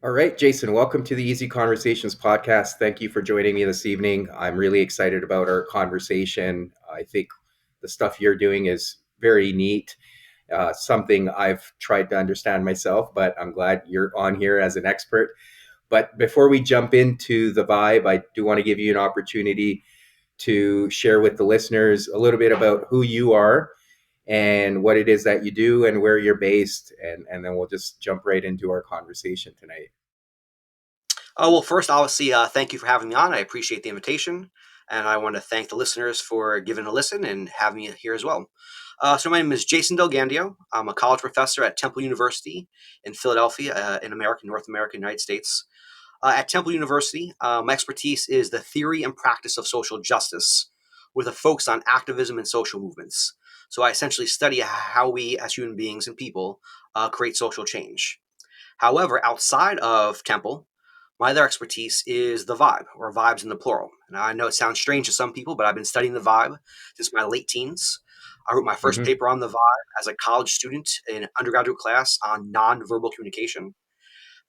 All right, Jason, welcome to the Easy Conversations podcast. Thank you for joining me this evening. I'm really excited about our conversation. I think the stuff you're doing is very neat, something I've tried to understand myself, but I'm glad you're on here as an expert. But before we jump into the vibe, I do want to give you an opportunity to share with the listeners a little bit about who you are and what it is that you do and where you're based. And then we'll just jump right into our conversation tonight. Well, first, obviously, thank you for having me on. I appreciate the invitation. And I want to thank the listeners for giving a listen and having me here as well. So, my name is Jason Del Gandio. I'm a college professor at Temple University in Philadelphia, in America, North America, United States. At Temple University, my expertise is the theory and practice of social justice with a focus on activism and social movements. So, I essentially study how we, as human beings and people, create social change. However, outside of Temple, my other expertise is the vibe, or vibes in the plural. Now, I know it sounds strange to some people, but I've been studying the vibe since my late teens. I wrote my first Hmm. paper on the vibe as a college student in an undergraduate class on nonverbal communication.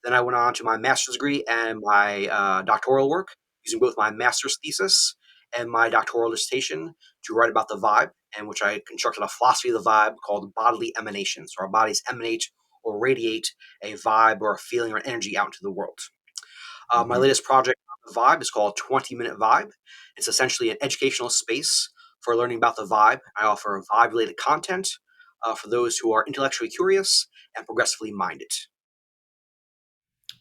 Then I went on to my master's degree and my doctoral work, using both my master's thesis and my doctoral dissertation to write about the vibe, in which I constructed a philosophy of the vibe called bodily emanation. So our bodies emanate or radiate a vibe or a feeling or an energy out into the world. My Hmm. latest project on the Vibe is called 20-Minute Vibe. It's essentially an educational space for learning about the vibe. I offer vibe related content for those who are intellectually curious and progressively minded.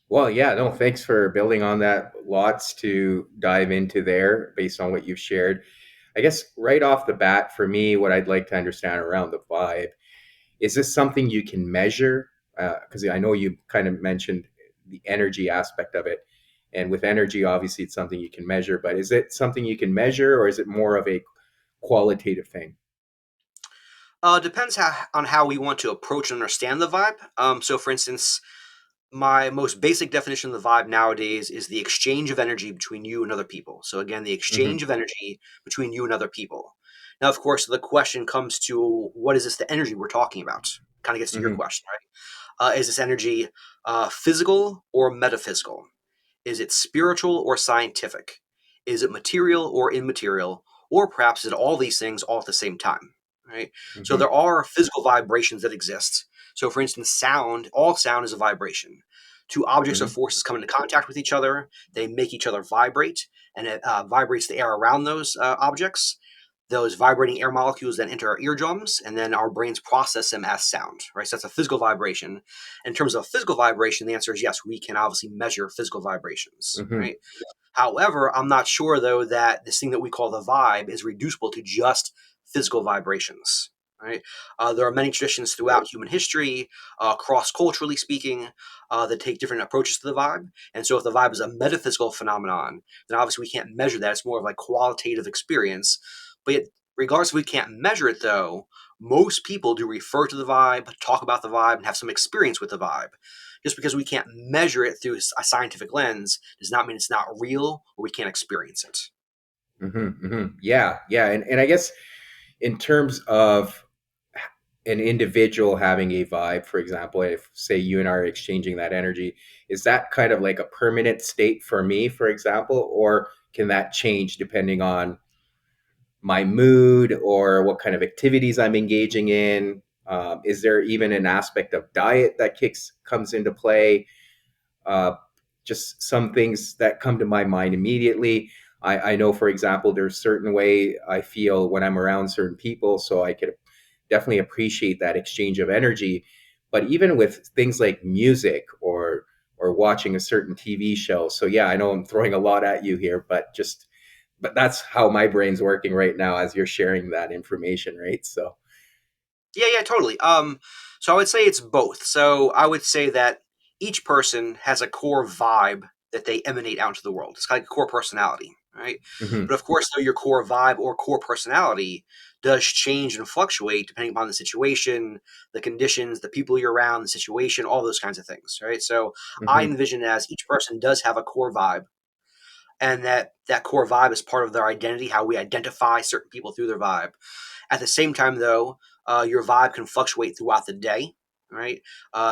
Well, yeah, no, thanks for building on that. Lots to dive into there based on what you've shared. I guess right off the bat, for me, what I'd like to understand around the vibe is this something you can measure? Because I know you kind of mentioned the energy aspect of it. And with energy, obviously, it's something you can measure, but is it something you can measure or is it more of a qualitative thing? Depends on how we want to approach and understand the vibe. So, for instance, my most basic definition of the vibe nowadays is the exchange of energy between you and other people. So, again, the Hmm. exchange of energy between you and other people. Now, of course, the question comes to what is this the energy we're talking about? Kind of gets to your Hmm. question, right? Is this energy physical or metaphysical? Is it spiritual or scientific? Is it material or immaterial? Or perhaps is it all these things all at the same time? Right? So Hmm. there are physical vibrations that exist. So for instance, sound, all sound is a vibration. Two objects or Hmm. forces come into contact with each other, they make each other vibrate, and it vibrates the air around those objects. Those vibrating air molecules then enter our eardrums, and then our brains process them as sound, right? So that's a physical vibration. In terms of physical vibration, the answer is yes, we can obviously measure physical vibrations, Hmm. right? However, I'm not sure though that this thing that we call the vibe is reducible to just physical vibrations. Right? There are many traditions throughout human history, cross culturally speaking, that take different approaches to the vibe. And so, if the vibe is a metaphysical phenomenon, then obviously we can't measure that. It's more of like qualitative experience. But yet, regardless if we can't measure it, though, most people do refer to the vibe, talk about the vibe, and have some experience with the vibe. Just because we can't measure it through a scientific lens does not mean it's not real or we can't experience it. Hmm. Hmm. Yeah, yeah. And I guess in terms of an individual having a vibe, for example, if say you and I are exchanging that energy, is that kind of like a permanent state for me, for example, or can that change depending on my mood or what kind of activities I'm engaging in? Is there even an aspect of diet that kicks comes into play? Uh, just some things that come to my mind immediately. I know, for example, there's certain way I feel when I'm around certain people, so I could definitely appreciate that exchange of energy. But even with things like music or watching a certain TV show, so yeah, I know I'm throwing a lot at you here, but that's how my brain's working right now as you're sharing that information, right? So. Yeah, yeah, totally. So I would say it's both. So I would say that each person has a core vibe that they emanate out into the world. It's kind of like a core personality, right? Hmm. But of course, though, your core vibe or core personality does change and fluctuate depending upon the situation, the conditions, the people you're around, the situation, all those kinds of things, right? So I Hmm. envision it as each person does have a core vibe, and that core vibe is part of their identity, how we identify certain people through their vibe. At the same time, though, your vibe can fluctuate throughout the day. right,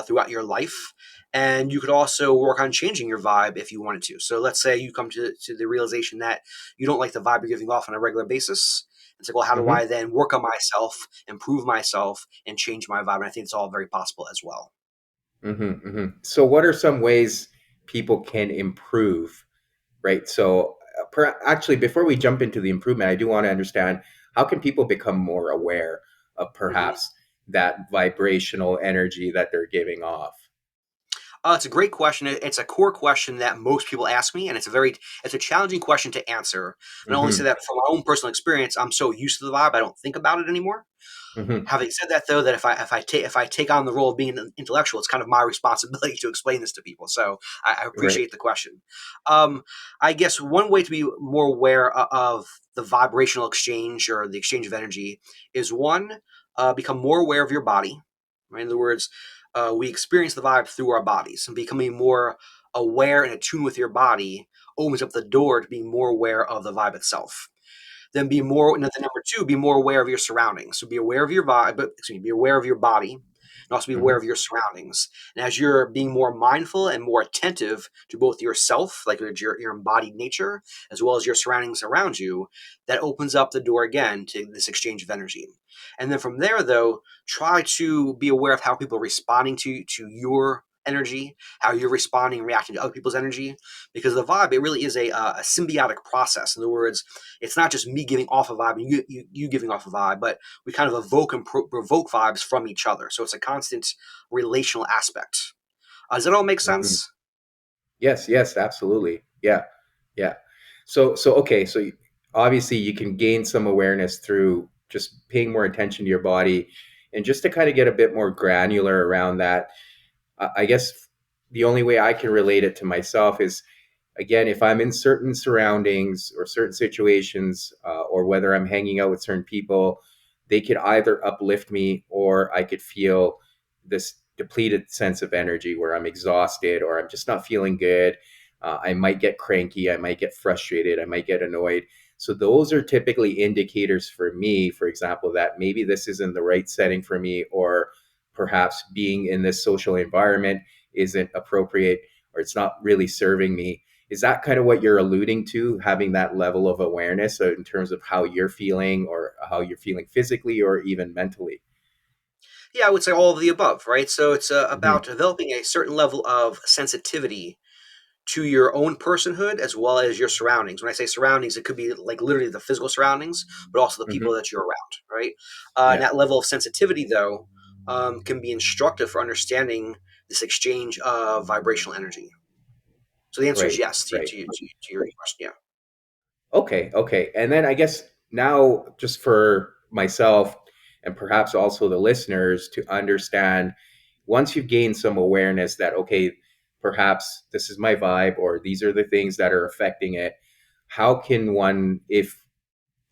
throughout your life. And you could also work on changing your vibe if you wanted to. So let's say you come to the realization that you don't like the vibe you're giving off on a regular basis. It's like, well, how do Hmm. I then work on myself, improve myself, and change my vibe? And I think it's all very possible as well. Hmm. Hmm. So, what are some ways people can improve? Right. So, actually, before we jump into the improvement, I do want to understand how can people become more aware of Mhm. perhaps that vibrational energy that they're giving off. It's a great question. It's a core question that most people ask me, and it's a challenging question to answer. And I only say Hmm. that from my own personal experience. I'm so used to the vibe, I don't think about it anymore. Hmm. Having said that, though, that if I take on the role of being an intellectual, it's kind of my responsibility to explain this to people. So I Right. appreciate the question. Um, I guess one way to be more aware of the vibrational exchange or the exchange of energy is one, become more aware of your body. Right? In other words, we experience the vibe through our bodies, and becoming more aware and attuned with your body opens up the door to being more aware of the vibe itself. Then be more, and then number two, be more aware of your surroundings. So be aware of your vibe, but excuse me, be aware of your body, and also be aware Hmm. of your surroundings. And as you're being more mindful and more attentive to both yourself, like your embodied nature, as well as your surroundings around you, that opens up the door again to this exchange of energy. And then from there, though, try to be aware of how people are responding to your energy, how you're responding and reacting to other people's energy, because the vibe, it really is a symbiotic process. In other words, it's not just me giving off a vibe and you giving off a vibe, but we kind of evoke and provoke vibes from each other. So it's a constant relational aspect. Does that all make Hmm. sense? Yes, yes, absolutely. Yeah, yeah. So okay, obviously you can gain some awareness through just paying more attention to your body, and just to kind of get a bit more granular around that. I guess the only way I can relate it to myself is, again, if I'm in certain surroundings or certain situations, or whether I'm hanging out with certain people, they could either uplift me or I could feel this depleted sense of energy where I'm exhausted or I'm just not feeling good. I might get cranky, I might get frustrated, I might get annoyed. So, those are typically indicators for me, for example, that maybe this isn't the right setting for me, or perhaps being in this social environment isn't appropriate, or it's not really serving me. Is that kind of what you're alluding to, having that level of awareness in terms of how you're feeling or how you're feeling physically or even mentally? Yeah, I would say all of the above, right? So it's Hmm. about developing a certain level of sensitivity to your own personhood as well as your surroundings. When I say surroundings, it could be like literally the physical surroundings, but also the people Hmm. that you're around, right? And Yeah. that level of sensitivity, though, can be instructive for understanding this exchange of vibrational energy. So the answer is Right. yes Right. to your question. Yeah. Okay. Okay. And then I guess now, just for myself and perhaps also the listeners to understand, once you've gained some awareness that, okay, perhaps this is my vibe or these are the things that are affecting it, how can one, if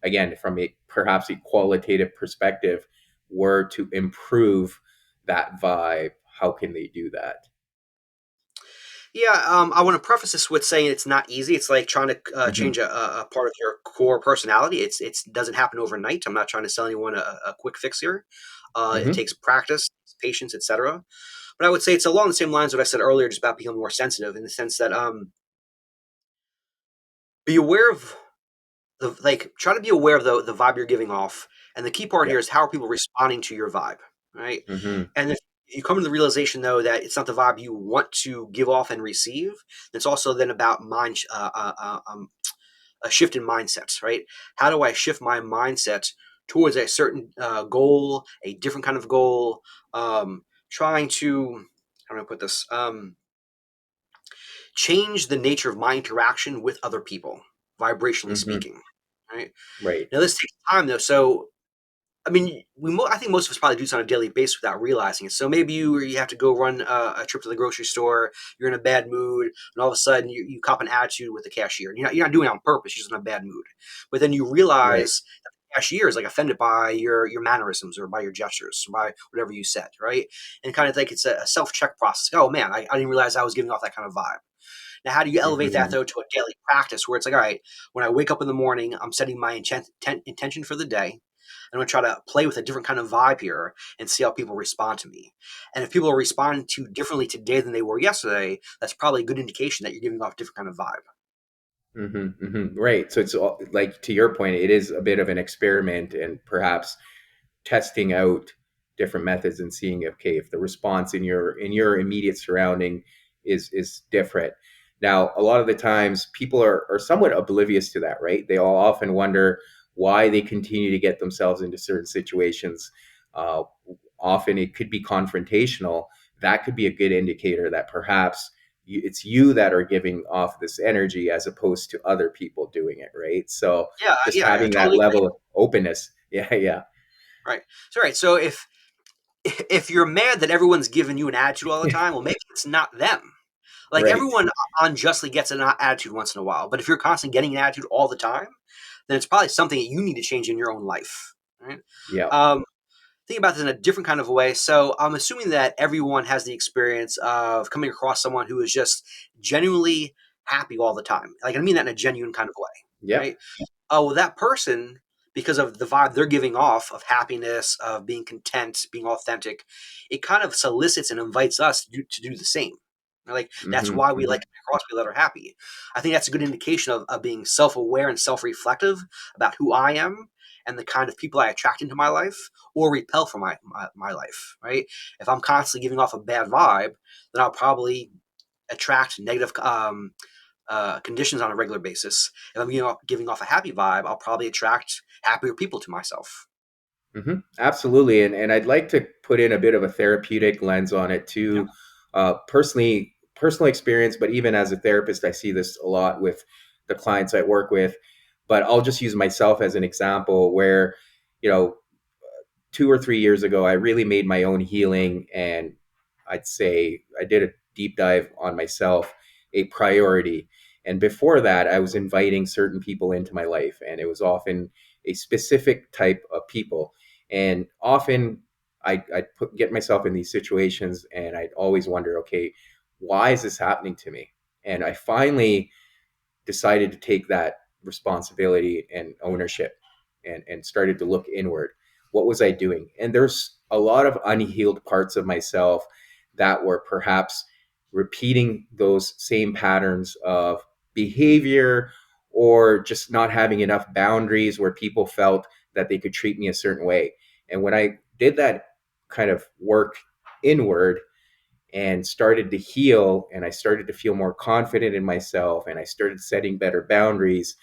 again, from a perhaps a qualitative perspective, were to improve that vibe, how can they do that? Yeah, I want to preface this with saying it's not easy. It's like trying to Hmm. change a part of your core personality. It doesn't happen overnight. I'm not trying to sell anyone a quick fix here. It Hmm. takes practice, patience, etc. But I would say it's along the same lines of what I said earlier, just about becoming more sensitive in the sense that be aware of try to be aware of the vibe you're giving off. And the key part Yeah. here is how are people responding to your vibe, right? Hmm. And if you come to the realization though that it's not the vibe you want to give off and receive, it's also then about a shift in mindsets, right? How do I shift my mindset towards a certain goal, a different kind of goal? Trying to, how do I put this? Change the nature of my interaction with other people, vibrationally Hmm. speaking. Right Right. now, this takes time though. So, I mean, I think most of us probably do this on a daily basis without realizing it. So maybe you have to go run a trip to the grocery store. You're in a bad mood, and all of a sudden you cop an attitude with the cashier. You're not doing it on purpose. You're just in a bad mood. But then you Right. realize that the cashier is like offended by your mannerisms or by your gestures or by whatever you said, right? And kind of like it's a self check process. Oh man, I didn't realize I was giving off that kind of vibe. Now, how do you elevate that Hmm. though to a daily practice where it's like, all right, when I wake up in the morning, I'm setting my intention for the day, I'm going to try to play with a different kind of vibe here and see how people respond to me. And if people are responding to differently today than they were yesterday, that's probably a good indication that you're giving off a different kind of vibe. Right. So it's like, to your point, it is a bit of an experiment and perhaps testing out different methods and seeing, okay, if the response in your immediate surrounding is different. Now, a lot of the times people are somewhat oblivious to that, right? They all often wonder why they continue to get themselves into certain situations. Uh, Often it could be confrontational. That could be a good indicator that perhaps it's you that are giving off this energy as opposed to other people doing it, right? So Yeah, just yeah, I having that totally agree. level of openness. Yeah, yeah. Right. So, right. So if you're mad that everyone's giving you an attitude all the time, well, maybe it's not them. Like Right. everyone unjustly gets an attitude once in a while, but if you're constantly getting an attitude all the time, then it's probably something that you need to change in your own life. Right. Yeah. Think about this in a different kind of a way. So I'm assuming that everyone has the experience of coming across someone who is just genuinely happy all the time. Like I mean that in a genuine kind of way, Yep. right? Oh, well, that person, because of the vibe they're giving off of happiness, of being content, being authentic, it kind of solicits and invites us to do the same. Like that's Hmm. why we like Hmm. to come across people that are happy. I think that's a good indication of being self-aware and self-reflective about who I am and the kind of people I attract into my life or repel from my life. Right? If I'm constantly giving off a bad vibe, then I'll probably attract negative conditions on a regular basis. If I'm giving off a happy vibe, I'll probably attract happier people to myself. Absolutely. And I'd like to put in a bit of a therapeutic lens on it Yeah. too. Personal experience, but even as a therapist, I see this a lot with the clients I work with. But I'll just use myself as an example where, you know, 2 or 3 years ago, I really made my own healing, and I'd say I did a deep dive on myself, a priority. And before that, I was inviting certain people into my life, and it was often a specific type of people. And often get myself in these situations, and I'd always wonder, okay, why is this happening to me? And I finally decided to take that responsibility and ownership, and started to look inward. What was I doing? And there's a lot of unhealed parts of myself that were perhaps repeating those same patterns of behavior, or just not having enough boundaries where people felt that they could treat me a certain way. And when I did that kind of work inward, and started to heal, and I started to feel more confident in myself, and I started setting better boundaries,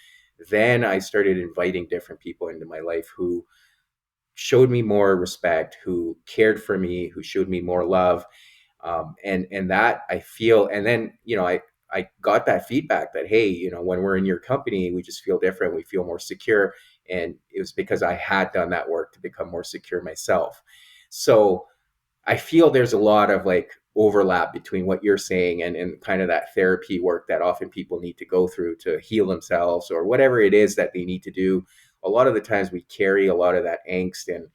then I started inviting different people into my life who showed me more respect, who cared for me, who showed me more love. And that I feel, and then, I got that feedback that, hey, when we're in your company, we just feel different, we feel more secure. And it was because I had done that work to become more secure myself. So I feel there's a lot of like overlap between what you're saying, and kind of that therapy work that often people need to go through to heal themselves, or whatever it is that they need to do. A lot of the times we carry a lot of that angst and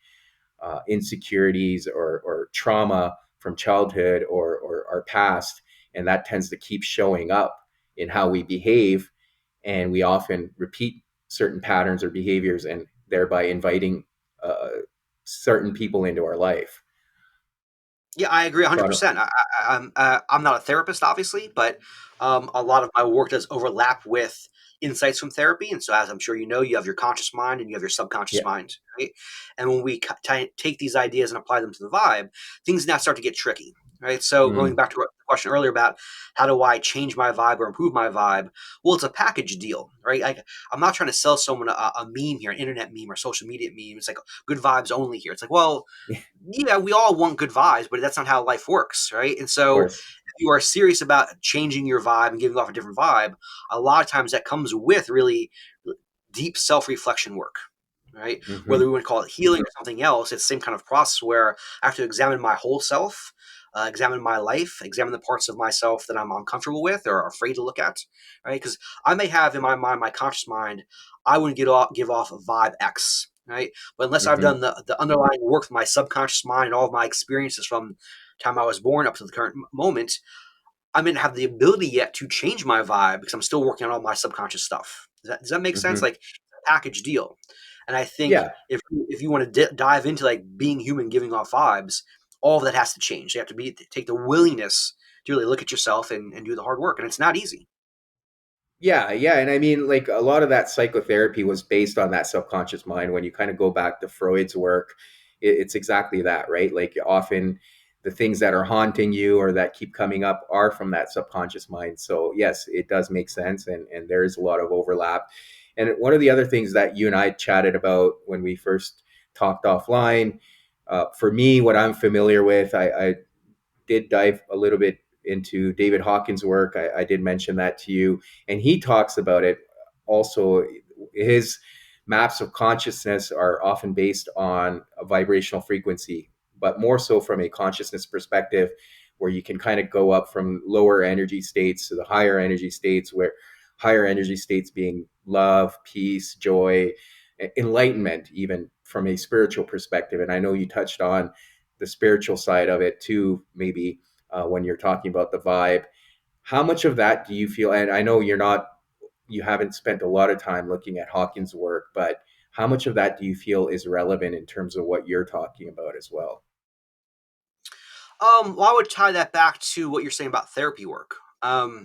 insecurities, or trauma from childhood, or our past, and that tends to keep showing up in how we behave. And we often repeat certain patterns or behaviors, and thereby inviting uh, certain people into our life. Yeah, I agree So I don't, 100%. I'm not a therapist, obviously, but a lot of my work does overlap with insights from therapy. And so, as I'm sure you know, you have your conscious mind and you have your subconscious yeah. mind, right? And when we take these ideas and apply them to the vibe, things now start to get tricky, right? So, going Mm, back to the question earlier about how do I change my vibe or improve my vibe? Well, it's a package deal, right? I'm not trying to sell someone a meme here, an internet meme or social media meme. It's like good vibes only here. It's like, well, yeah, we all want good vibes, but that's not how life works, right? And of so, course. if you are serious about changing your vibe and giving off a different vibe, a lot of times that comes with really deep self reflection work, right? Whether Hmm. we want to call it healing or something else, it's the same kind of process where I have to examine my whole self, examine my life, examine the parts of myself that I'm uncomfortable with or afraid to look at, right? Because I may have in my mind, my conscious mind, I wouldn't give off a vibe X, right? But unless I've Hmm. done the underlying work with my subconscious mind and all of my experiences from the time I was born up to the current moment, I may not have the ability yet to change my vibe because I'm still working on all my subconscious stuff. Does that make sense? Hmm. Like, package deal. And I think Yeah. if you want to dive into like being human, giving off vibes, all of that has to change. You have to take the willingness to really look at yourself and do the hard work, and it's not easy. Yeah, yeah, and I mean, like a lot of that psychotherapy was based on that subconscious mind. When you kind of go back to Freud's work, it's exactly that, right? Like often the things that are haunting you or that keep coming up are from that subconscious mind. So yes, it does make sense, and there is a lot of overlap. And one of the other things that you and I chatted about when we first talked offline, for me, what I'm familiar with, I did dive a little bit into David Hawkins' work. I did mention that to you, and he talks about it also. His maps of consciousness are often based on a vibrational frequency, but more so from a consciousness perspective, where you can kind of go up from lower energy states to the higher energy states, where higher energy states being love, peace, joy, enlightenment, even from a spiritual perspective. And I know you touched on the spiritual side of it too, maybe when you're talking about the vibe. How much of that do you feel? And I know you haven't spent a lot of time looking at Hawkins' work, but how much of that do you feel is relevant in terms of what you're talking about as well? Well, I would tie that back to what you're saying about therapy work. Hmm.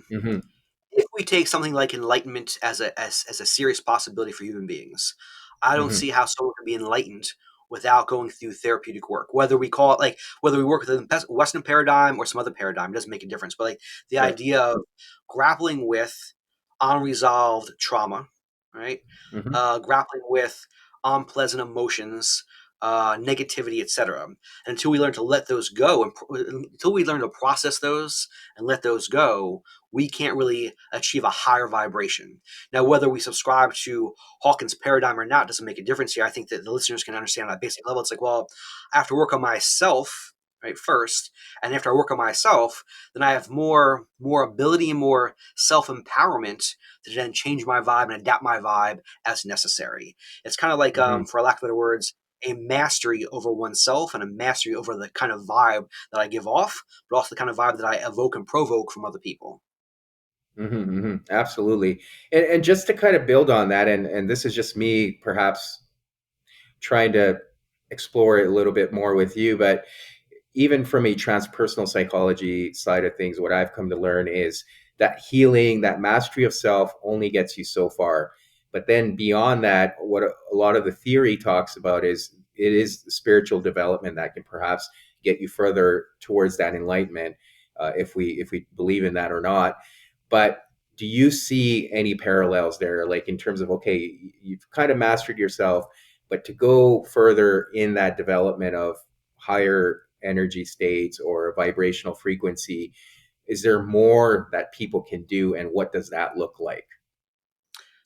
If we take something like enlightenment as a serious possibility for human beings, I don't Hmm. see how someone can be enlightened without going through therapeutic work. Whether we call it like whether we work with the Western paradigm or some other paradigm, it doesn't make a difference. But like the Right. idea of grappling with unresolved trauma, right? Hmm. Grappling with unpleasant emotions, negativity, etc. Until we learn to let those go, and until we learn to process those and let those go, we can't really achieve a higher vibration. Now, whether we subscribe to Hawkins' paradigm or not doesn't make a difference here. I think that the listeners can understand on a basic level. It's like, well, I have to work on myself, right, first, and after I work on myself, then I have more ability and more self empowerment to then change my vibe and adapt my vibe as necessary. It's kind of like, Hmm. for lack of better words, a mastery over oneself and a mastery over the kind of vibe that I give off, but also the kind of vibe that I evoke and provoke from other people. Hmm. Hmm. Absolutely. And just to kind of build on that, and this is just me perhaps trying to explore it a little bit more with you, but even from a transpersonal psychology side of things, what I've come to learn is that healing, that mastery of self only gets you so far. But then beyond that, what a lot of the theory talks about is it is spiritual development that can perhaps get you further towards that enlightenment, if we believe in that or not. But do you see any parallels there, like in terms of okay, you've kind of mastered yourself, but to go further in that development of higher energy states or a vibrational frequency, is there more that people can do, and what does that look like?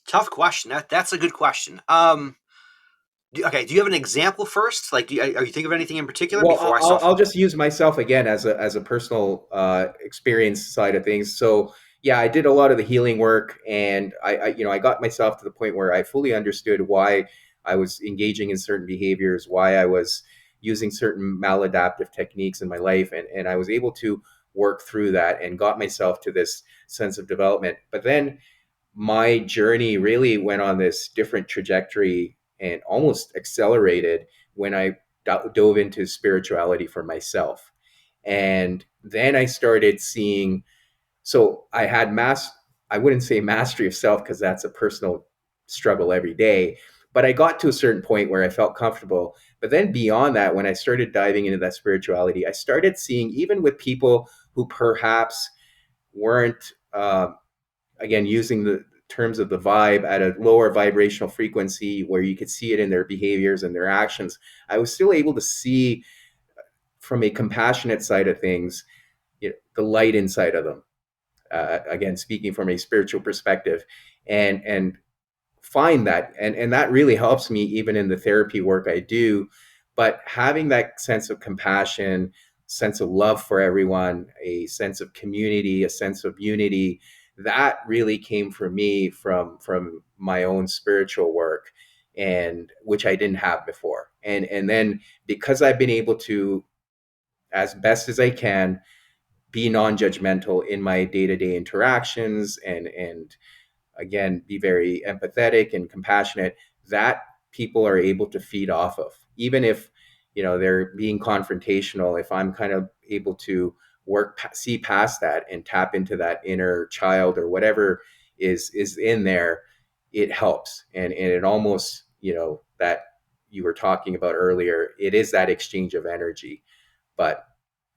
Tough question. That's a good question. Okay, do you have an example first? Like, are you thinking of anything in particular Well, before I I'll, start? I'll just use myself again as a personal experience side of things. So yeah, I did a lot of the healing work, and I got myself to the point where I fully understood why I was engaging in certain behaviors, why I was using certain maladaptive techniques in my life, and I was able to work through that and got myself to this sense of development. But then my journey really went on this different trajectory and almost accelerated when I dove into spirituality for myself. And then I started seeing, so I had I wouldn't say mastery of self because that's a personal struggle every day, but I got to a certain point where I felt comfortable. But then beyond that, when I started diving into that spirituality, I started seeing, even with people who perhaps weren't again using the terms of the vibe at a lower vibrational frequency where you could see it in their behaviors and their actions, I was still able to see from a compassionate side of things, the light inside of them. Again, speaking from a spiritual perspective, and find that, and that really helps me even in the therapy work I do. But having that sense of compassion, sense of love for everyone, a sense of community, a sense of unity, that really came for me from my own spiritual work, and which I didn't have before. And then because I've been able to, as best as I can, be non-judgmental in my day-to-day interactions, and again be very empathetic and compassionate, that people are able to feed off of, even if they're being confrontational. If I'm kind of able to see past that and tap into that inner child or whatever is in there, it helps. And it almost, that you were talking about earlier, it is that exchange of energy. But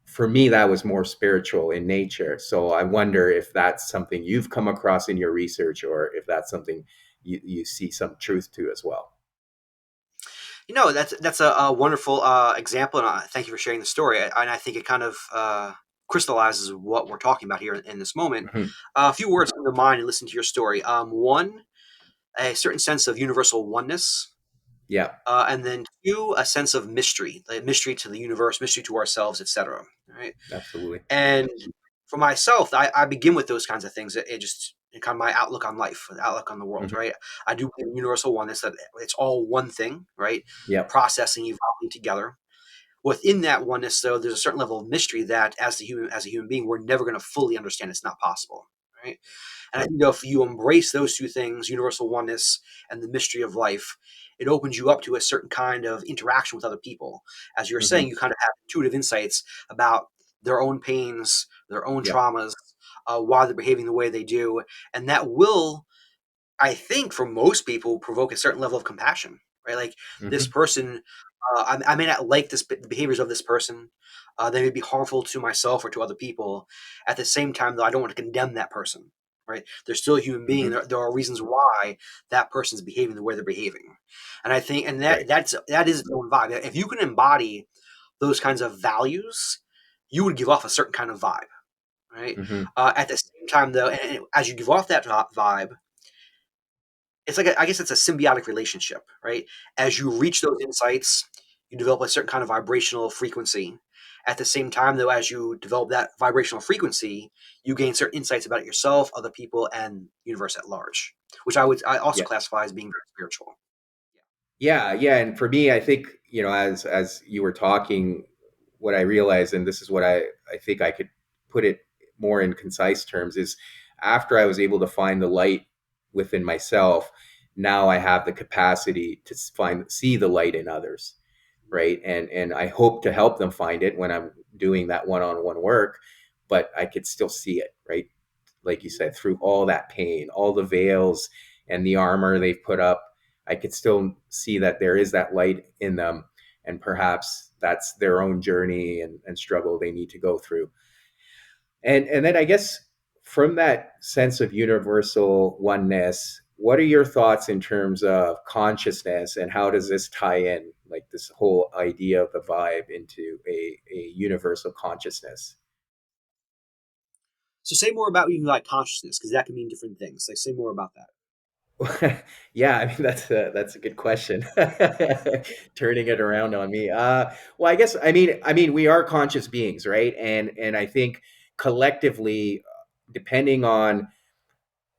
for me, that was more spiritual in nature. So I wonder if that's something you've come across in your research, or if that's something you see some truth to as well. That's a wonderful example, and thank you for sharing the story. And I think it kind of crystallizes what we're talking about here in this moment. Hmm. A few words come to mind and listen to your story. One, a certain sense of universal oneness, Yeah, and then two, a sense of mystery, like mystery to the universe, mystery to ourselves, etc. Right. absolutely. And for myself, I begin with those kinds of things. It kind of my outlook on life, outlook on the world, Hmm. right? I do believe in universal oneness, that it's all one thing, right? Yeah. Processing, evolving together. Within that oneness, though, there's a certain level of mystery that, as a human being, we're never going to fully understand. It's not possible, right? And I think if you embrace those two things, universal oneness and the mystery of life, it opens you up to a certain kind of interaction with other people. As you're saying, Hmm. you kind of have intuitive insights about their own pains, their own Yeah. traumas, why they're behaving the way they do. And that will, I think, for most people, provoke a certain level of compassion, right? Like this Hmm. person, I may not like the behaviors of this person. They may be harmful to myself or to other people. At the same time, though, I don't want to condemn that person, right? They're still a human being. Hmm. There are reasons why that person's behaving the way they're behaving, and I think, and Right. that is its own vibe. If you can embody those kinds of values, you would give off a certain kind of vibe, right? Hmm. At the same time, though, and as you give off that vibe, it's like I guess it's a symbiotic relationship, right? As you reach those insights, you develop a certain kind of vibrational frequency. At the same time, though, as you develop that vibrational frequency, you gain certain insights about yourself, other people, and universe at large, which I also Yeah. classify as being very spiritual. Yeah, yeah, and for me, I think as you were talking, what I realized, and this is what I think I could put it more in concise terms, is after I was able to find the light within myself, now I have the capacity to see the light in others, right? And I hope to help them find it when I'm doing that one-on-one work, but I could still see it, right? Like you said, through all that pain, all the veils and the armor they've put up, I could still see that there is that light in them. And perhaps that's their own journey and struggle they need to go through. And then I guess from that sense of universal oneness, what are your thoughts in terms of consciousness, and how does this tie in, like this whole idea of the vibe, into a universal consciousness? So, say more about even like consciousness, because that can mean different things. Like, say more about that. Yeah, I mean that's a good question. Turning it around on me. Well, I mean we are conscious beings, right? And I think collectively, depending on,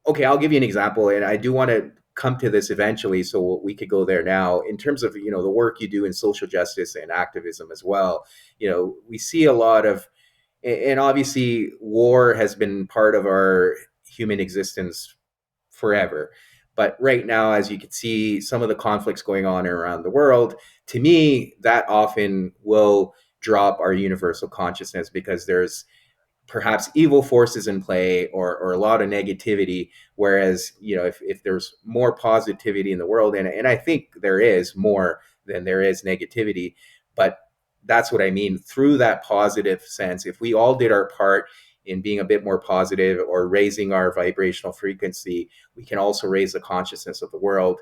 okay, I'll give you an example, and I do want to come to this eventually, so we could go there now. In terms of the work you do in social justice and activism as well, we see a lot of, and obviously war has been part of our human existence forever. But right now, as you can see, some of the conflicts going on around the world, to me, that often will drop our universal consciousness, because there's perhaps evil forces in play, or a lot of negativity. Whereas, if there's more positivity in the world, and I think there is more than there is negativity, but that's what I mean. Through that positive sense, if we all did our part in being a bit more positive or raising our vibrational frequency, we can also raise the consciousness of the world.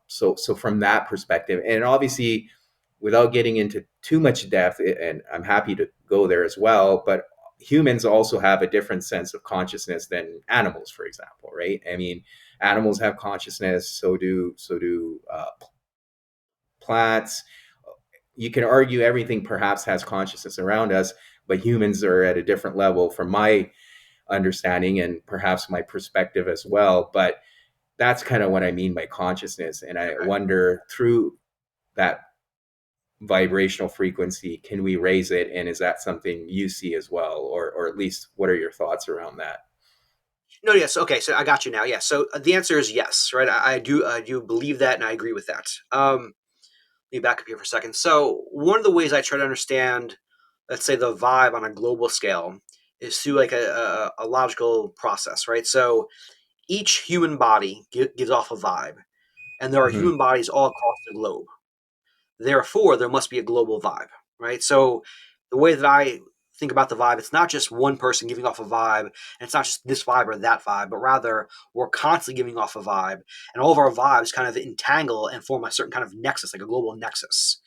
So from that perspective, and obviously, without getting into too much depth, and I'm happy to go there as well, but humans also have a different sense of consciousness than animals, for example, right? I mean, animals have consciousness, so do plants. You can argue everything perhaps has consciousness around us, but humans are at a different level from my understanding, and perhaps my perspective as well. But that's kind of what I mean by consciousness. And I Right. wonder, through that vibrational frequency, can we raise it? And is that something you see as well? Or at least, what are your thoughts around that? No, yes, okay, so I got you now. Yeah, so the answer is yes, right? I do believe that, and I agree with that. Let me back up here for a second. So one of the ways I try to understand, let's say, the vibe on a global scale is through like a logical process, right? So each human body gives off a vibe, and there are Hmm. human bodies all across the globe. Therefore, there must be a global vibe, right? So the way that I think about the vibe, it's not just one person giving off a vibe, and it's not just this vibe or that vibe, but rather we're constantly giving off a vibe, and all of our vibes kind of entangle and form a certain kind of nexus, like a global nexus.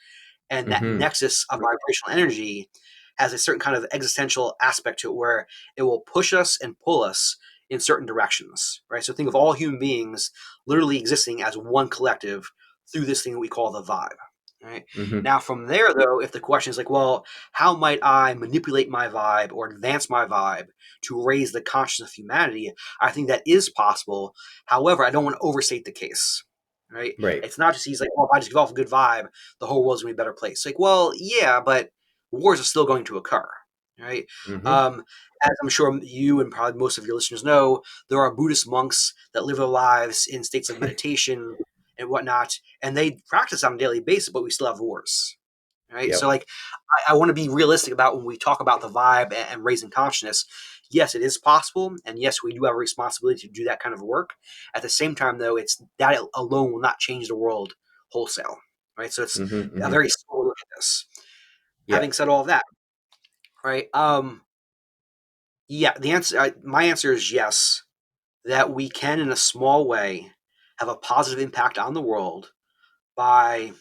And that Hmm. nexus of vibrational energy has a certain kind of existential aspect to it where it will push us and pull us in certain directions, right? So think of all human beings literally existing as one collective through this thing that we call the vibe. Right. Hmm. Now, from there, though, if the question is like, well, how might I manipulate my vibe or advance my vibe to raise the consciousness of humanity? I think that is possible. However, I don't want to overstate the case. Right. Right. It's not just he's like, well, if I just give off a good vibe, the whole world's gonna be a better place. Like, well, yeah, but wars are still going to occur, right? Hmm. Um, as I'm sure you and probably most of your listeners know, there are Buddhist monks that live their lives in states of meditation and whatnot, and they practice on a daily basis, but we still have wars, right? So, Yep. like, I want to be realistic about when we talk about the vibe and raising consciousness. Yes, it is possible, and yes, we do have a responsibility to do that kind of work. At the same time, though, it's that alone will not change the world wholesale, right? So it's Hmm. a Hmm. very slow look at this. Yeah. Having said all of that, right? Yeah, my answer is yes. That we can, in a small way, have a positive impact on the world by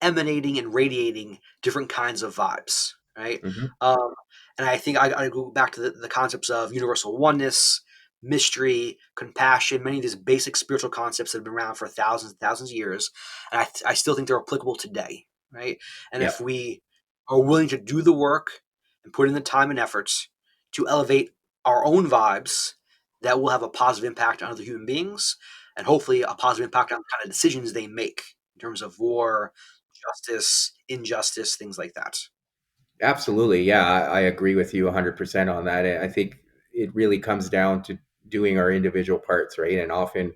emanating and radiating different kinds of vibes, right? Hmm. Um, and I think I go back to the concepts of universal oneness, mystery, compassion, many of these basic spiritual concepts that have been around for thousands and thousands of years. And I still think they're applicable today, right? And if Yep. we are willing to do the work and put in the time and efforts to elevate our own vibes, that will have a positive impact on other human beings and hopefully a positive impact on the kind of decisions they make in terms of war, justice, injustice, things like that. Absolutely. Yeah, I agree with you 100% on that. And I think it really comes down to doing our individual parts, right? And often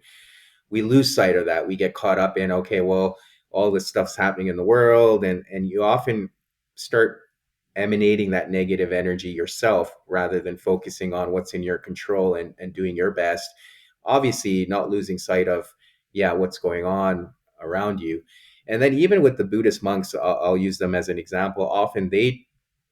we lose sight of that. We get caught up in, okay, well, all this stuff's happening in the world, and you often start emanating that negative energy yourself rather than focusing on what's in your control and doing your best. Obviously, not losing sight of, yeah, what's going on around you. And then even with the Buddhist monks, I'll use them as an example. Often they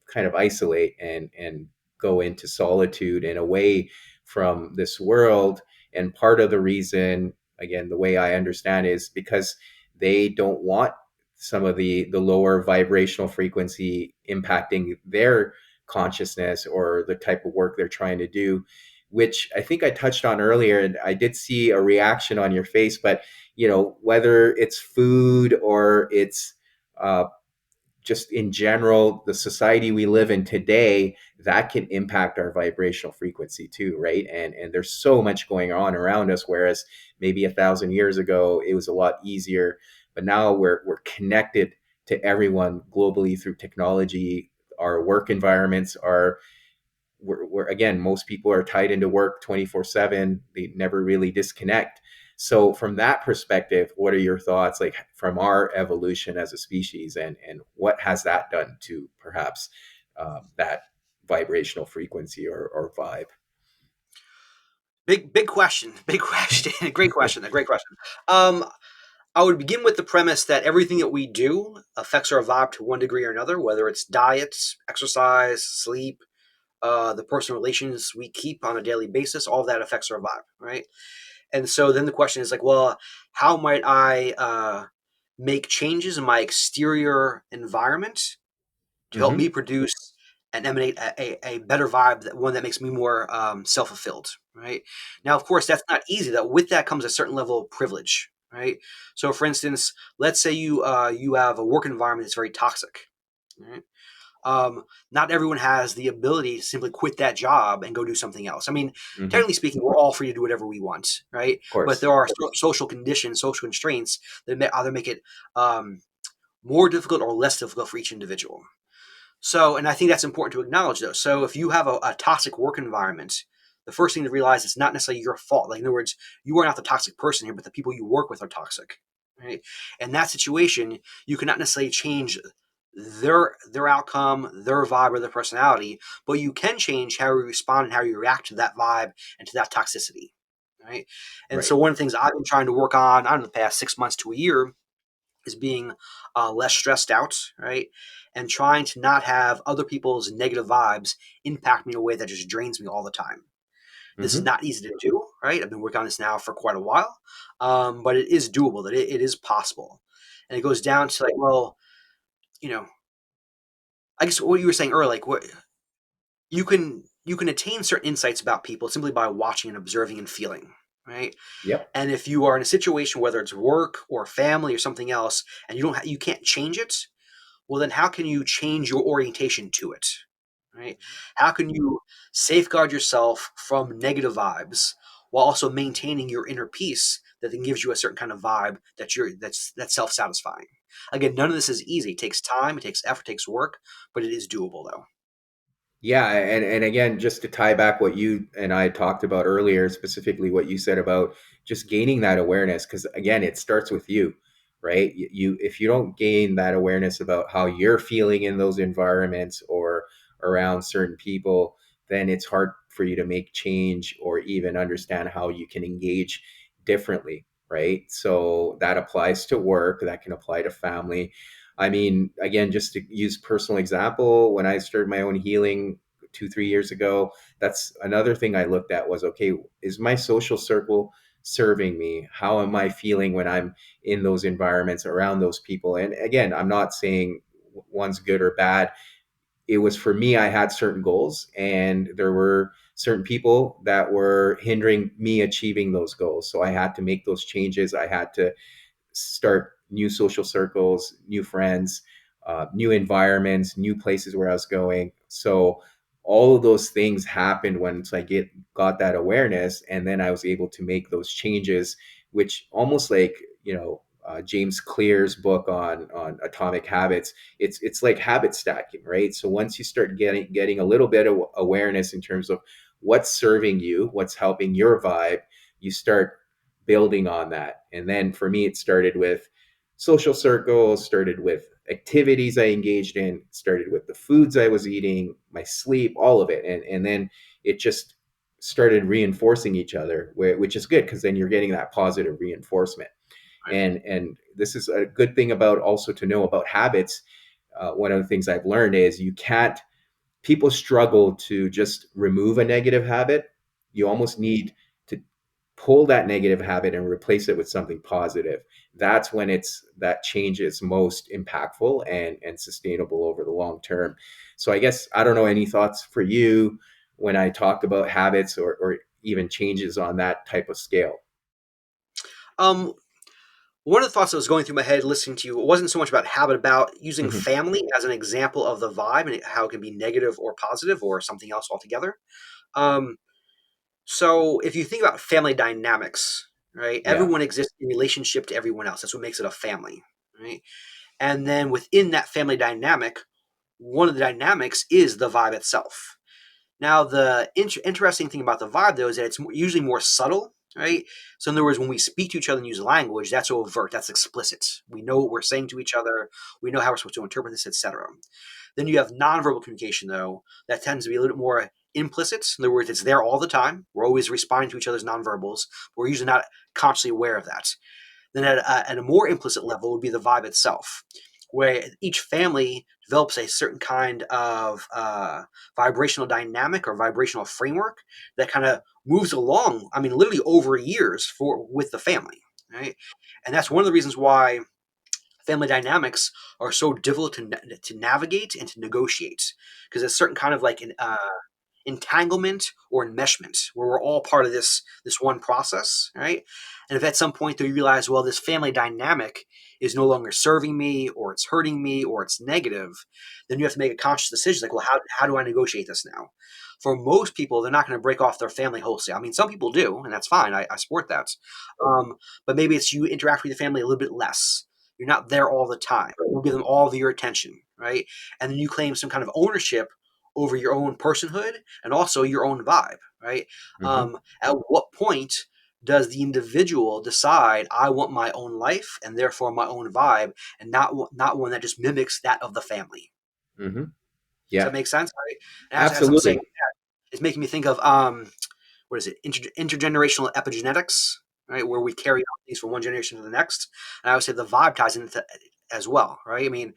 kind of isolate and go into solitude and away from this world. And part of the reason, again, the way I understand is because they don't want some of the lower vibrational frequency impacting their consciousness or the type of work they're trying to do, which I think I touched on earlier. And I did see a reaction on your face, but whether it's food or it's just in general, the society we live in today, that can impact our vibrational frequency too, right? And there's so much going on around us, whereas maybe 1,000 years ago it was a lot easier, but now we're connected to everyone globally through technology. Our work environments are we're again, most people are tied into work 24/7. They never really disconnect. So from that perspective, what are your thoughts, like, from our evolution as a species, and what has that done to perhaps that vibrational frequency or vibe? Big question, big question, great question, a great question. Um, I would begin with the premise that everything that we do affects our vibe to one degree or another, whether it's diet, exercise, sleep, the personal relations we keep on a daily basis. All of that affects our vibe, right? And so then the question is like, well, how might I make changes in my exterior environment to help me Hmm. produce and emanate a better vibe, one that makes me more self-fulfilled, right? Now, of course, that's not easy. That with that comes a certain level of privilege, right? So, for instance, let's say you have a work environment that's very toxic, right? Not everyone has the ability to simply quit that job and go do something else. I mean, Hmm. technically speaking, we're all free to do whatever we want, right? Of But course. there are social conditions, social constraints that may either make it more difficult or less difficult for each individual. So, and I think that's important to acknowledge, though. So, if you have a toxic work environment, the first thing to realize it's not necessarily your fault. Like, in other words, you are not the toxic person here, but the people you work with are toxic. Right? In that situation, you cannot necessarily change their outcome, their vibe, or their personality, but you can change how you respond and how you react to that vibe and to that toxicity. Right? And Right. so one of the things I've been trying to work on, I don't know, the past 6 months to a year is being less stressed out, right? And trying to not have other people's negative vibes impact me in a way that just drains me all the time. This is Hmm. not easy to do, right? I've been working on this now for quite a while, but it is doable. That it is possible, and it goes down to like, well, you know, I guess what you were saying earlier, like what you can attain certain insights about people simply by watching and observing and feeling, right? Yep. And if you are in a situation, whether it's work or family or something else, and you can't change it, well, then how can you change your orientation to it? Right? How can you safeguard yourself from negative vibes while also maintaining your inner peace that then gives you a certain kind of vibe that's self-satisfying? Again, none of this is easy. It takes time, it takes effort, it takes work, but it is doable though. Yeah, and again, just to tie back what you and I talked about earlier, specifically what you said about just gaining that awareness, because again, it starts with you, right? You if you don't gain that awareness about how you're feeling in those environments or around certain people, then it's hard for you to make change or even understand how you can engage differently, right? So that applies to work, that can apply to family. I mean, again, just to use personal example, when I started my own healing 2, 3 years ago, that's another thing I looked at was, okay, is my social circle serving me? How am I feeling when I'm in those environments around those people? And again, I'm not saying one's good or bad. It was for me, I had certain goals, and there were certain people that were hindering me achieving those goals. So I had to make those changes. I had to start new social circles, new friends, new environments, new places where I was going. So all of those things happened once I got that awareness, and then I was able to make those changes, which almost like James Clear's book on atomic habits. It's like habit stacking, right? So once you start getting a little bit of awareness in terms of what's serving you, what's helping your vibe, you start building on that. And then for me, it started with social circles, started with activities I engaged in, started with the foods I was eating, my sleep, all of it. And then it just started reinforcing each other, which is good because then you're getting that positive reinforcement. Right? And this is a good thing about also to know about habits. One of the things I've learned is you can't, people struggle to just remove a negative habit. You almost need to pull that negative habit and replace it with something positive. That's when that change is most impactful and sustainable over the long term. So I guess I don't know, any thoughts for you when I talk about habits or even changes on that type of scale? Um, One of the thoughts that was going through my head listening to you wasn't so much about habit, about using Hmm. family as an example of the vibe and how it can be negative or positive or something else altogether. Um, So if you think about family dynamics, right? Yeah. Everyone exists in relationship to everyone else. That's what makes it a family, right? And then within that family dynamic, one of the dynamics is the vibe itself. Now, the interesting thing about the vibe, though, is that it's usually more subtle, right? So, in other words, when we speak to each other and use language, that's overt, that's explicit. We know what we're saying to each other, we know how we're supposed to interpret this, etc. Then you have nonverbal communication, though, that tends to be a little bit more implicit. In other words, it's there all the time. We're always responding to each other's nonverbals. But we're usually not consciously aware of that. Then at a more implicit level would be the vibe itself, where each family develops a certain kind of vibrational dynamic or vibrational framework that kind of moves along. I mean, literally over years for with the family, right? And that's one of the reasons why family dynamics are so difficult to navigate and to negotiate because it's certain kind of like an entanglement or enmeshment where we're all part of this one process, right? And if at some point you realize, well, this family dynamic is no longer serving me or it's hurting me or it's negative, then you have to make a conscious decision like, well, how do I negotiate this now? For most people, they're not going to break off their family wholesale. I mean, some people do, and that's fine. I support that. But maybe it's you interact with your family a little bit less. You're not there all the time. You'll give them all of your attention, right? And then you claim some kind of ownership over your own personhood and also your own vibe. right? Hmm. At what point does the individual decide I want my own life and therefore my own vibe, and not one that just mimics that of the family? Hmm. Does Yeah, that make sense? Right? And as I'm saying, absolutely. it's making me think of what is it, intergenerational epigenetics, right, where we carry on things from one generation to the next. And I would say the vibe ties into as well, right? I mean,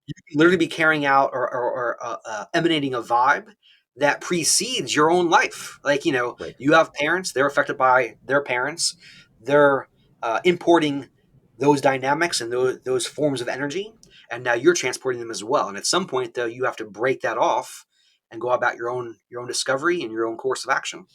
you can literally be carrying out or emanating a vibe that precedes your own life. Like, Right. you have parents, they're affected by their parents, they're importing those dynamics and those forms of energy, and now you're transporting them as well. And at some point, though, you have to break that off and go about your own discovery and your own course of action.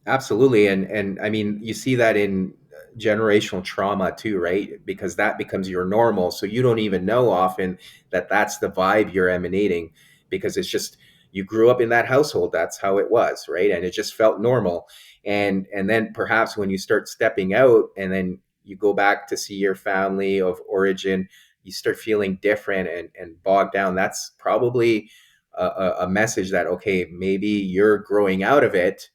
Absolutely, and I mean, you see that in generational trauma too, right? Because that becomes your normal, so you don't even know often that that's the vibe you're emanating, because it's just you grew up in that household, that's how it was, right? And it just felt normal. And then perhaps when you start stepping out, and then you go back to see your family of origin, you start feeling different and bogged down. That's probably a message that, okay, maybe you're growing out of it,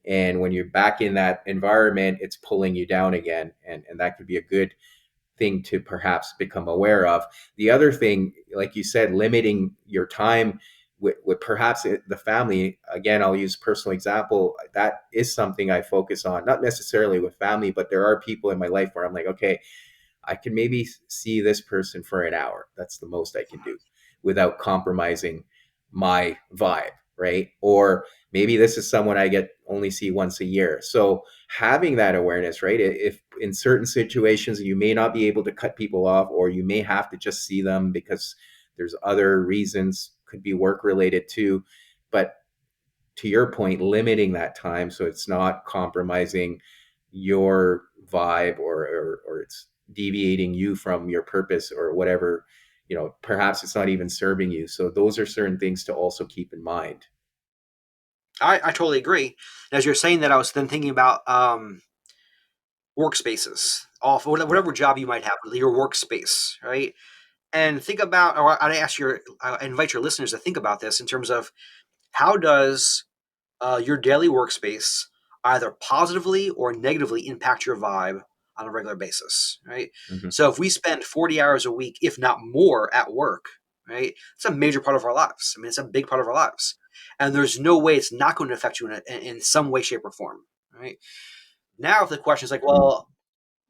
and when you're back in that environment, it's pulling you down again, and that could be a good thing to perhaps become aware of. The other thing, like you said, limiting your time with perhaps the family. Again, I'll use personal example. That is something I focus on, not necessarily with family, but there are people in my life where I'm like, okay, I can maybe see this person for an hour. That's the most I can do without compromising my vibe, right? Or maybe this is someone I get only see once a year. So having that awareness, right? If in certain situations you may not be able to cut people off, or you may have to just see them because there's other reasons, could be work related too. But to your point, limiting that time so it's not compromising your vibe, or it's deviating you from your purpose or whatever, perhaps it's not even serving you. So those are certain things to also keep in mind. I totally agree. And as you're saying that, I was then thinking about workspaces, off Yeah. whatever job you might have, your workspace, right? And think about, or I invite your listeners to think about this in terms of how does your daily workspace either positively or negatively impact your vibe on a regular basis, right? Hmm. So if we spend 40 hours a week, if not more, at work, right, it's a major part of our lives. I mean, it's a big part of our lives. And there's no way it's not going to affect you in some way, shape, or form, right? Now, if the question is like, well,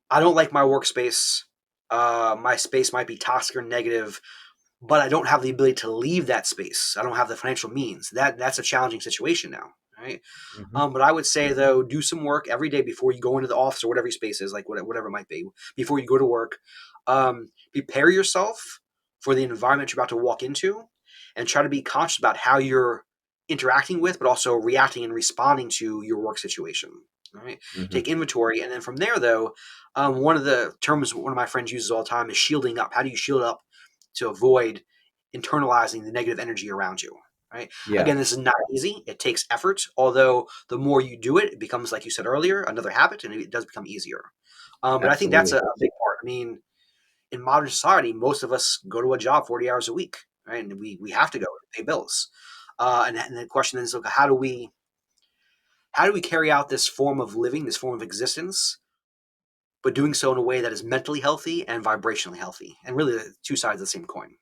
I don't like my workspace, my space might be toxic or negative, but I don't have the ability to leave that space. I don't have the financial means. That's a challenging situation now, right? Hmm. But I would say though, do some work every day before you go into the office or whatever your space is, like whatever it might be, before you go to work. Prepare yourself for the environment you're about to walk into, and try to be conscious about how you're interacting with, but also reacting and responding to your work situation. All right, Hmm. take inventory, and then from there, though, one of the terms one of my friends uses all the time is shielding up. How do you shield up to avoid internalizing the negative energy around you? Right. Yeah, Again, this is not easy. It takes effort. Although the more you do it, it becomes, like you said earlier, another habit, and it does become easier. But I think that's absolutely. a big part. I mean, in modern society, most of us go to a job 40 hours a week, right? And we have to go to pay bills. And the question is, okay, how do we carry out this form of living, this form of existence, but doing so in a way that is mentally healthy and vibrationally healthy, and really the two sides of the same coin.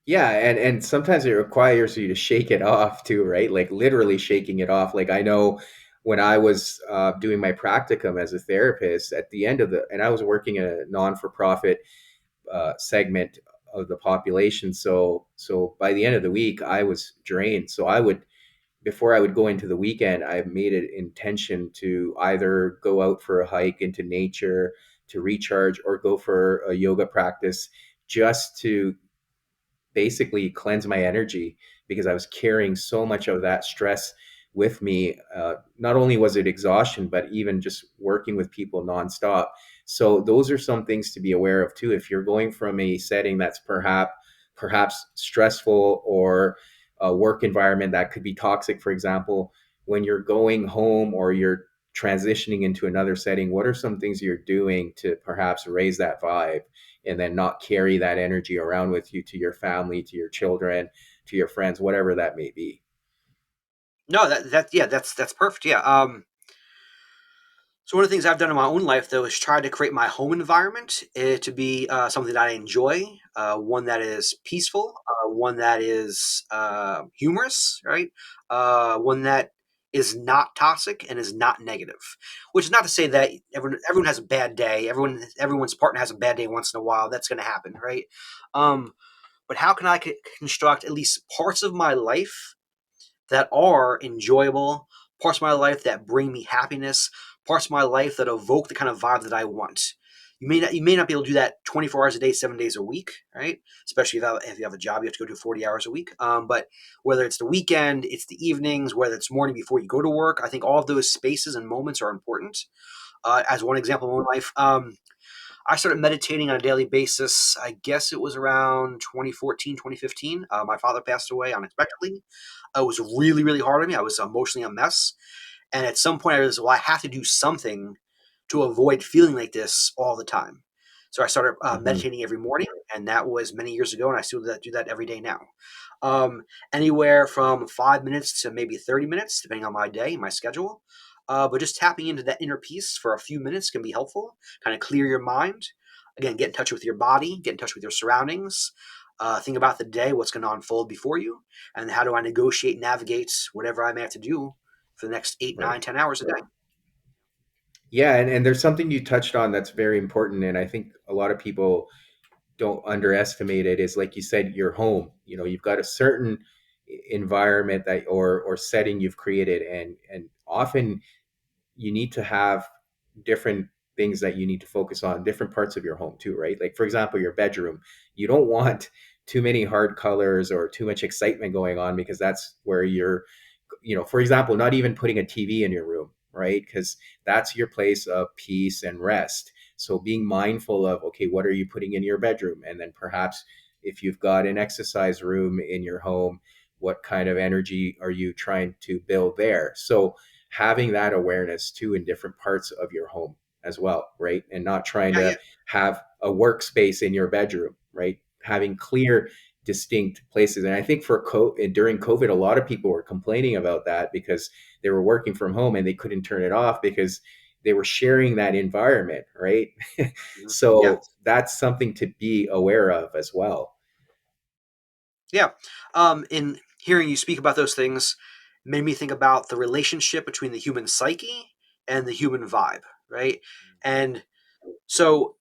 Yeah, and sometimes it requires you to shake it off too, right? Like literally shaking it off. Like I know when I was doing my practicum as a therapist, at the end of and I was working in a non-for-profit segment of the population. So by the end of the week, I was drained. So I would, before I would go into the weekend, I made an intention to either go out for a hike into nature to recharge, or go for a yoga practice, just to basically cleanse my energy, because I was carrying so much of that stress with me. Not only was it exhaustion, but even just working with people nonstop. So those are some things to be aware of too. If you're going from a setting that's perhaps stressful, or a work environment that could be toxic, for example, when you're going home or you're transitioning into another setting, what are some things you're doing to perhaps raise that vibe, and then not carry that energy around with you to your family, to your children, to your friends, whatever that may be? No, yeah, that's perfect. Yeah. So one of the things I've done in my own life, though, is try to create my home environment to be something that I enjoy, one that is peaceful, one that is humorous, right? One that is not toxic and is not negative. Which is not to say that everyone has a bad day. Everyone's partner has a bad day once in a while. That's going to happen, right? Um, but how can I construct at least parts of my life that are enjoyable, parts of my life that bring me happiness, parts of my life that evoke the kind of vibe that I want. You may not be able to do that 24 hours a day, 7 days a week, right? Especially if you have a job, you have to go do 40 hours a week. But whether it's the weekend, it's the evenings, whether it's morning before you go to work, I think all of those spaces and moments are important. As one example in my life, I started meditating on a daily basis. I guess it was around 2014, 2015. My father passed away unexpectedly. It was really, really hard on me. I was emotionally a mess. And at some point, I realized, well, I have to do something to avoid feeling like this all the time. So I started Hmm. meditating every morning, and that was many years ago. And I still do that every day now. Um, Anywhere from 5 minutes to maybe 30 minutes, depending on my day, my schedule. But just tapping into that inner peace for a few minutes can be helpful. Kind of clear your mind. Again, get in touch with your body, get in touch with your surroundings. Think about the day, what's going to unfold before you, and how do I negotiate, navigate whatever I may have to do for the next eight, Right. 9, 10 hours a day. Yeah, and there's something you touched on that's very important, and I think a lot of people don't underestimate it. Is like you said, your home. You know, you've got a certain environment that or setting you've created, and often you need to have different things that you need to focus on, different parts of your home too, right? Like for example, your bedroom. You don't want too many hard colors or too much excitement going on, because that's where you're, for example, not even putting a TV in your room, right? Because that's your place of peace and rest. So being mindful of, okay, what are you putting in your bedroom? And then perhaps if you've got an exercise room in your home, what kind of energy are you trying to build there? So having that awareness too in different parts of your home as well, right? And not trying Yeah, to yeah, have a workspace in your bedroom, right? Having clear, distinct places. And I think during COVID, a lot of people were complaining about that because they were working from home and they couldn't turn it off because they were sharing that environment, right? yeah, So that's something to be aware of as well. yeah. In hearing you speak about those things, made me think about the relationship between the human psyche and the human vibe, right? And so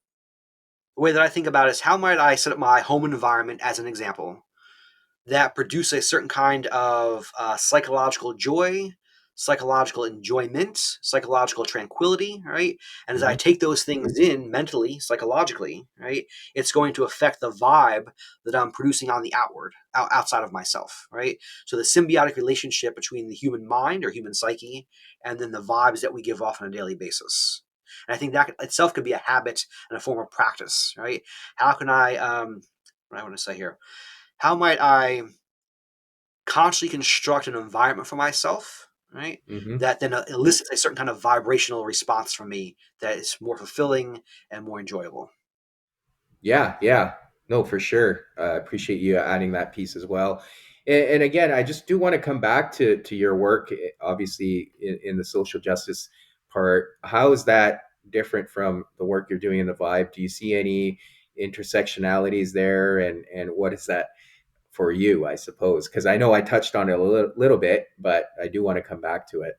the way that I think about it is how might I set up my home environment as an example that produce a certain kind of psychological joy, psychological enjoyment, psychological tranquility, right? And as I Hmm. take those things in mentally, psychologically, right, it's going to affect the vibe that I'm producing on the outside of myself, right? So the symbiotic relationship between the human mind or human psyche and then the vibes that we give off on a daily basis. And I think that itself could be a habit and a form of practice, right? How can what I want to say here? How might I consciously construct an environment for myself, right? Hmm. That then elicits a certain kind of vibrational response from me that is more fulfilling and more enjoyable. Yeah, yeah. No, for sure. I appreciate you adding that piece as well. And again, I just do want to come back to your work, obviously in the social justice part. How is that different from the work you're doing in the vibe? Do you see any intersectionalities there? And what is that for you, I suppose? Because I know I touched on it a little bit, but I do want to come back to it.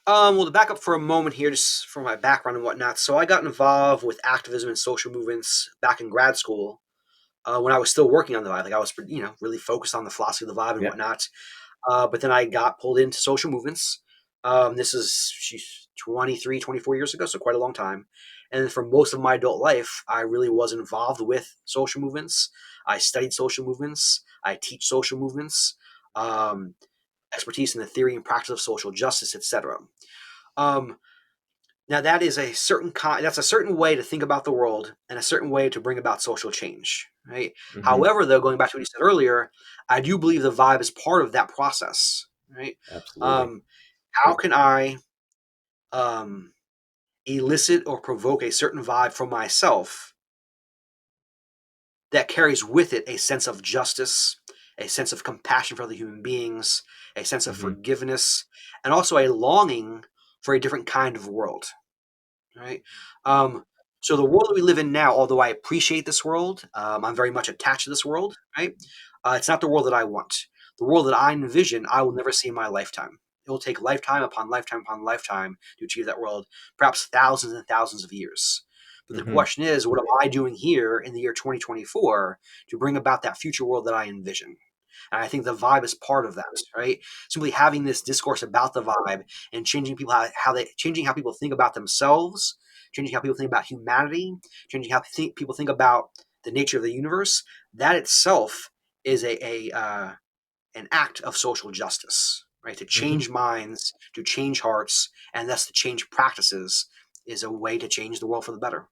Well, to back up for a moment here, just for my background and whatnot. So I got involved with activism and social movements back in grad school when I was still working on the vibe. Like I was, really focused on the philosophy of the vibe and Yeah. whatnot. But then I got pulled into social movements. This is 23, 24 years ago, so quite a long time. And for most of my adult life, I really was involved with social movements. I studied social movements. I teach social movements, um, expertise in the theory and practice of social justice, etc. Um, Now that is that's a certain way to think about the world and a certain way to bring about social change, right? Hmm. However, though, going back to what you said earlier, I do believe the vibe is part of that process, right? Absolutely. Um, how can I um, elicit or provoke a certain vibe from myself that carries with it a sense of justice, a sense of compassion for other human beings, a sense of Hmm. forgiveness, and also a longing for a different kind of world. Right. Um, so the world that we live in now, although I appreciate this world, I'm very much attached to this world. Right. It's not the world that I want. The world that I envision, I will never see in my lifetime. It will take lifetime upon lifetime upon lifetime to achieve that world, perhaps thousands and thousands of years. But the Hmm. question is, what am I doing here in the year 2024 to bring about that future world that I envision? And I think the vibe is part of that, right? Simply having this discourse about the vibe and changing people how they changing how people think about themselves, changing how people think about humanity, changing how people think about the nature of the universe. That itself is an act of social justice, right? To Hmm. change minds, to change hearts, and thus to change practices is a way to change the world for the better.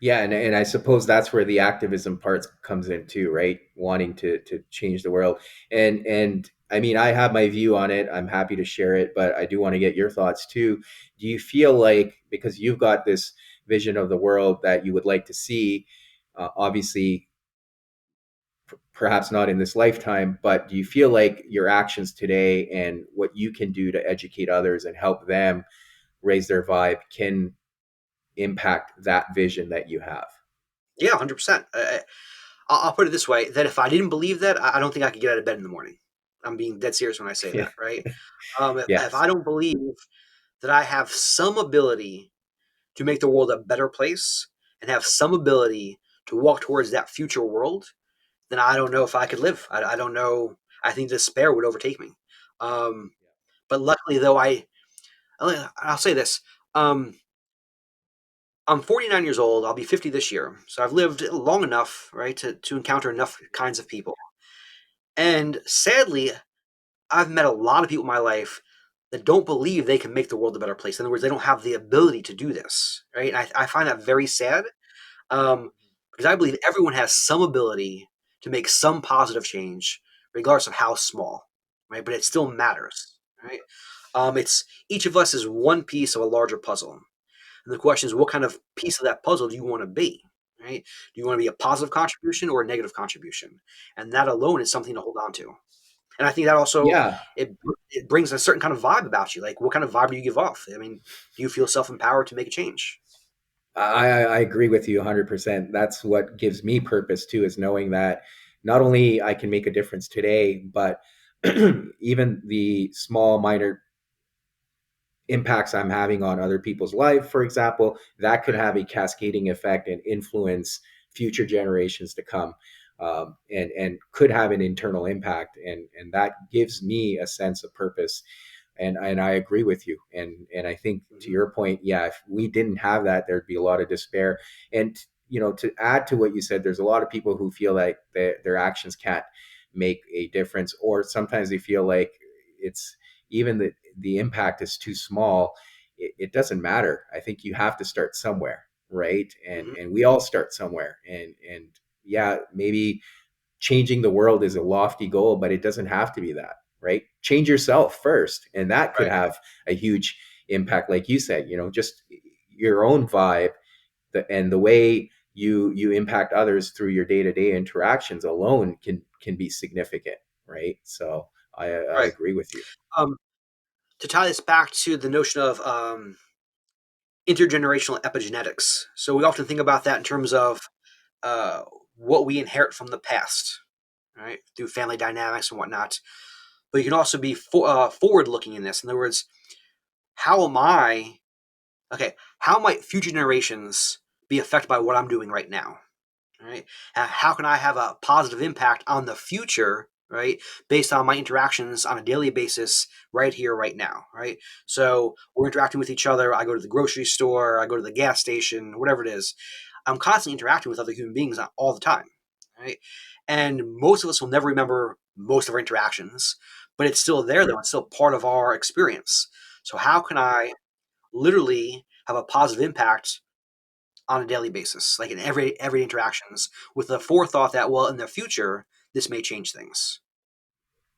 Yeah, and I suppose that's where the activism part comes in too, right? Wanting to change the world. And I mean, I have my view on it. I'm happy to share it, but I do want to get your thoughts too. Do you feel like, because you've got this vision of the world that you would like to see, obviously perhaps not in this lifetime, but do you feel like your actions today and what you can do to educate others and help them raise their vibe can impact that vision that you have? Yeah, 100%. I'll put it this way: that if I didn't believe that, I don't think I could get out of bed in the morning. I'm being dead serious when I say Yeah. that, right? If Yes. I don't believe that I have some ability to make the world a better place and have some ability to walk towards that future world, then I don't know if I could live. I don't know. I think despair would overtake me. Um, but luckily, though, I'll say this. Um, I'm 49 years old. I'll be 50 this year. So I've lived long enough, right, to encounter enough kinds of people. And sadly, I've met a lot of people in my life that don't believe they can make the world a better place. In other words, they don't have the ability to do this, right? And I find that very sad, um, because I believe everyone has some ability to make some positive change, regardless of how small, right? But it still matters, right? It's each of us is one piece of a larger puzzle, and the question is, what kind of piece of that puzzle do you want to be, right? Do you want to be a positive contribution or a negative contribution? And that alone is something to hold on to. And I think that also Yeah, it brings a certain kind of vibe about you. Like, what kind of vibe do you give off? I mean, do you feel self empowered to make a change? I agree with you 100%. That's what gives me purpose too, is knowing that not only I can make a difference today, but even the small, minor impacts I'm having on other people's life, for example, that could Right. have a cascading effect and influence future generations to come, and could have an internal impact, and that gives me a sense of purpose. And I agree with you. And I think to Hmm. your point, yeah, if we didn't have that, there'd be a lot of despair. And to add to what you said, there's a lot of people who feel like their actions can't make a difference, or sometimes they feel like it's even the impact is too small. It doesn't matter. I think you have to start somewhere, right? and Hmm. and we all start somewhere. And yeah, maybe changing the world is a lofty goal, but it doesn't have to be that, right? Change yourself first, and that could Right. have a huge impact. Like you said, just your own vibe, and the way you impact others through your day-to-day interactions alone can be significant, right? So I Right. agree with you. Um, to tie this back to the notion of intergenerational epigenetics. So we often think about that in terms of uh, what we inherit from the past, right, through family dynamics and whatnot. But you can also be forward looking in this. In other words, how am I, okay, how might future generations be affected by what I'm doing right now? Right? How can I have a positive impact on the future, right? Based on my interactions on a daily basis, right here, right now, right? So we're interacting with each other. I go to the grocery store, I go to the gas station, whatever it is. I'm constantly interacting with other human beings all the time, right? And most of us will never remember most of our interactions, but it's still there though. It's still part of our experience. So how can I literally have a positive impact on a daily basis, like in every interactions, with the forethought that, well, in the future this may change things.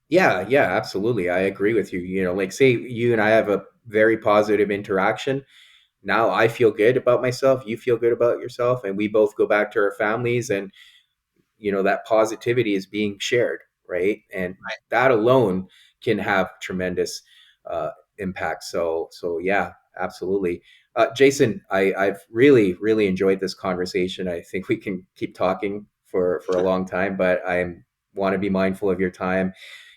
Yeah, yeah, absolutely. I agree with you. Like, say you and I have a very positive interaction. Now I feel good about myself, you feel good about yourself, and we both go back to our families, and that positivity is being shared, right? And Right. that alone can have tremendous impact. So yeah, absolutely. Jason, I've really enjoyed this conversation. I think we can keep talking for a long time, but I want to be mindful of your time.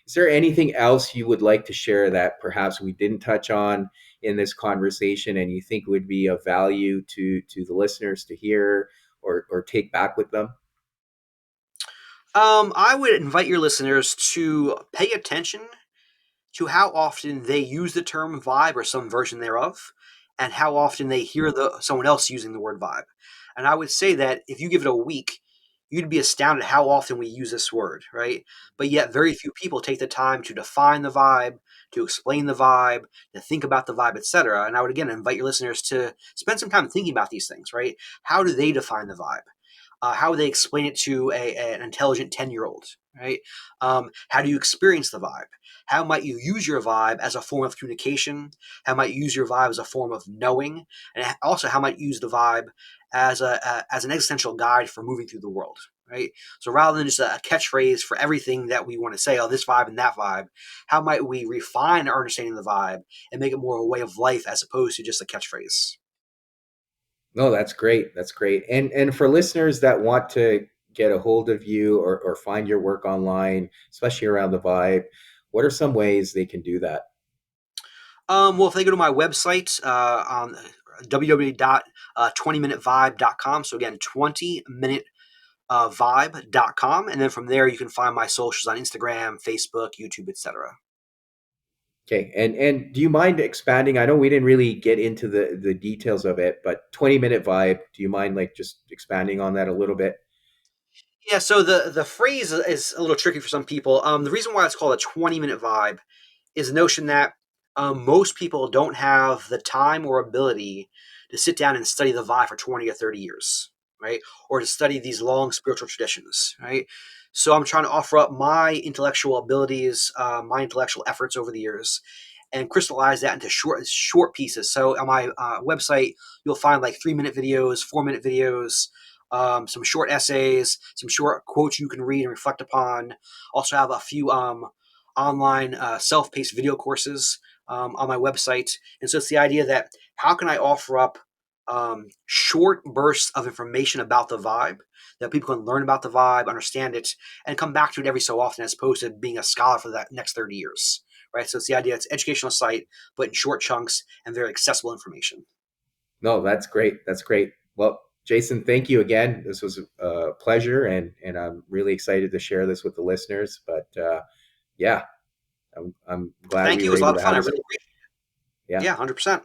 Is there anything else you would like to share that perhaps we didn't touch on in this conversation and you think would be of value to the listeners to hear or take back with them? I would invite your listeners to pay attention to how often they use the term vibe or some version thereof, and how often they hear someone else using the word vibe. And I would say that if you give it a week, you'd be astounded how often we use this word, right? But yet, very few people take the time to define the vibe, to explain the vibe, to think about the vibe, etc. And I would again invite your listeners to spend some time thinking about these things, right? How do they define the vibe? How would they explain it to an intelligent 10-year-old, right? How do you experience the vibe? How might you use your vibe as a form of communication? How might you use your vibe as a form of knowing? And also, how might you use the vibe as an existential guide for moving through the world, right? So rather than just a catchphrase for everything that we want to say, oh, this vibe and that vibe, how might we refine our understanding of the vibe and make it more a way of life as opposed to just a catchphrase? No, that's great. That's great. And for listeners that want to get a hold of you or find your work online, especially around the vibe, what are some ways they can do that? Well, if they go to my website on www.20minutevibe.com, so again, 20minutevibe.com, and then from there you can find my socials on Instagram, Facebook, YouTube, etc. Okay. And do you mind expanding? I know we didn't really get into the details of it, but 20-minute vibe, do you mind like just expanding on that a little bit? Yeah, so the phrase is a little tricky for some people. The reason why it's called a 20-minute vibe is the notion that most people don't have the time or ability to sit down and study the vibe for 20 or 30 years, right? Or to study these long spiritual traditions, right? So I'm trying to offer up my intellectual abilities, my intellectual efforts over the years, and crystallize that into short pieces. So on my website, you'll find like 3 minute videos, 4 minute videos, some short essays, some short quotes you can read and reflect upon. Also have a few online self-paced video courses on my website. And so it's the idea that how can I offer up short bursts of information about the vibe that people can learn about the vibe, understand it, and come back to it every so often, as opposed to being a scholar for the next 30 years. Right. So it's the idea it's an educational site, but in short chunks and very accessible information. No, that's great. That's great. Well, Jason, thank you again. This was a pleasure, and I'm really excited to share this with the listeners. But yeah, I'm glad Thank we you. It were was a able lot of to fun. have I this. really appreciate it. Yeah. Yeah, 100%.